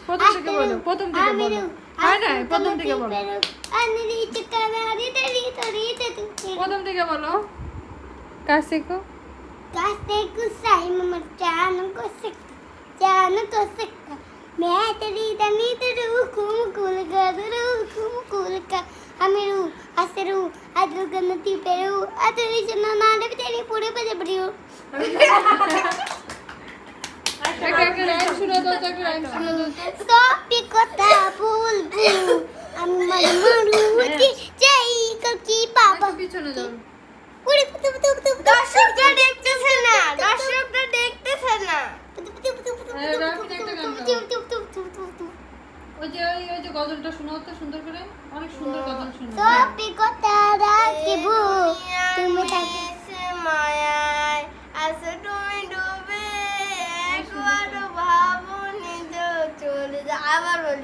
প্রথম থেকে বলো, প্রথম থেকে বলো। হ্যাঁ না, প্রথম থেকে বলো, প্রথম থেকে বলো। কাছে কো साई मम्मा जान को सकता मैं तेरी दनी तेरू कुल का अमीरू असरू अदर गन्नती पेरू अदरी जना नाले तेरी पूरे बजे बड़ियो सोपी कोता फूल अम्मन मरुती जय की पापा পিছনে যাও। दर्शकরা দেখতেছে না, দর্শকরা দেখতেছে না। ওই যে গজলটা শোনাও তো সুন্দর করে, অনেক সুন্দর গজল শোনাও। सोपी कोता রাখিবু তুমি থাকতে মায়ায় আসো তুমি ডুবে একবার ভাবনি তো চলে যা। আবার বলি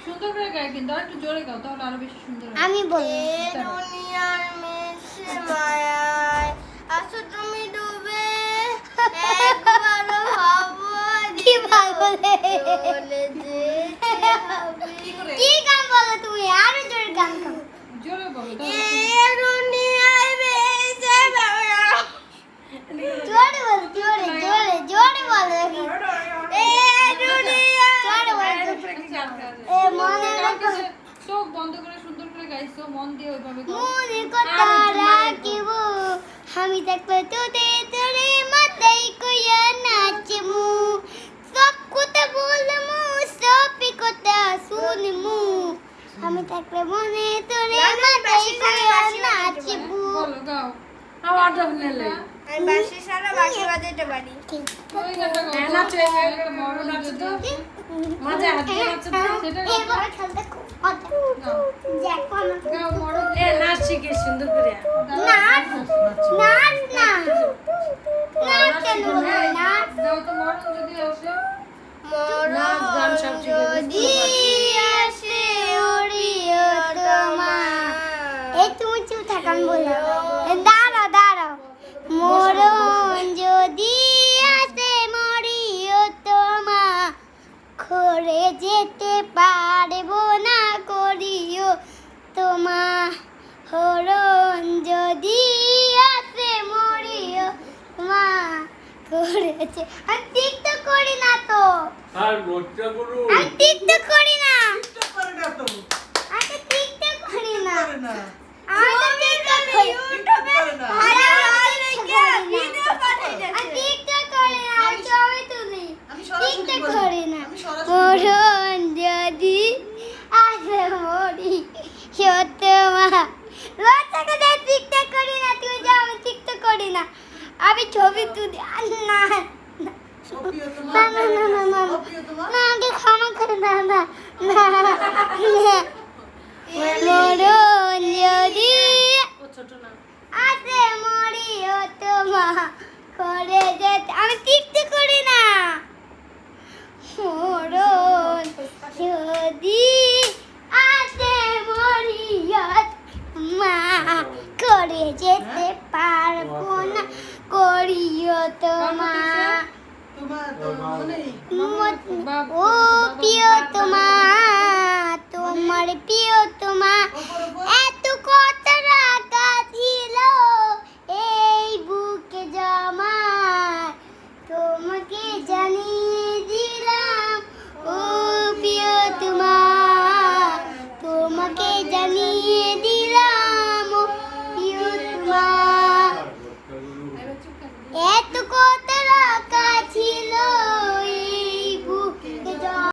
সুন্দর করে গায়, কিন্তু আর একটু জোরে গাও, তাহলে আরো বেশি সুন্দর হবে। আমি বলি দুনিয়ার মেশে মায়ায় আসো তুমি ডুবে একবার ভাবনি কি বলে চলে যেতে হবে। কি গান বলো তুমি? আরো জোরে গান গাও। জোরে বলো এ দুনিয়ার মেশে মায়ায় জোরে বলো, জোরে বলো। এ দুনিয়া জোরে বলো। এ মনে রাখো চোখ বন্ধ করে সুন্দর করে গাইছো, মন দিয়ে ওইভাবে গাও। মনে কথা রাখিব আমি দেখবে তোরে মাথায় কইয়া নাচমু সব কথা বলমু সবই কথা শুনমু আমি দেখবে মনে তোরে মাথায় কইয়া নাচবু। বলো গাও। আওয়াজটা নেলে আমি বাঁশি সারা বাঁশি বাজাইতে পারি। ওই গানটা গাও। নাচো, একটা মরণ যদি মজা হাতে নাচো তো। সেটা এবার খেলতে খুব মজা। দেখো না গাও মরণ। এ নাচ শিখে সুন্দর করে নাচ না নাচ কেন বলো? নাচ গাও তো মরণ যদি আসে। নাচ গান সব যদি আসে ওরিও তোমা এই তুমি চুপ থাকান বলো দাঁড়াও মরণ যদি আসে মরিও তোমা খরে যেতে পারবো না করিও তোমা হরণ যদি আসে মরিও মা করেছে আমি টিকটক করি না তো আর লজ্জা করো আমি টিকটক করি না টিকটক করে না তো আমি টিকটক করি না করে না আমি তো টিকটক করি ইউটিউবে করে না ভিডিও পাঠাইতেছে আমি টিকটক করি না আমি ছবি তুলি আমি সরাসরি টিকটক বলি। করি না আমি সরাসরি মরণ যদি আসে মরি সত্যমা লজ্জা করে টিকটক করি না তুই যাও আমি টিকটক করি না আমি ছবি তুলি না সপিও তোমার না সপিও তোমার আমাকে ক্ষমা করে না মরণ যদি ছোট না আসে মরিও তোমা করে যেতে আমি টিকটক করি না মরণ যদি আসে মরিও মা করে যেতে পারবো না করিও তোমা তোমার তো মনে ও প্রিয় তোমা তোমার প্রিয় তোমা এত কথা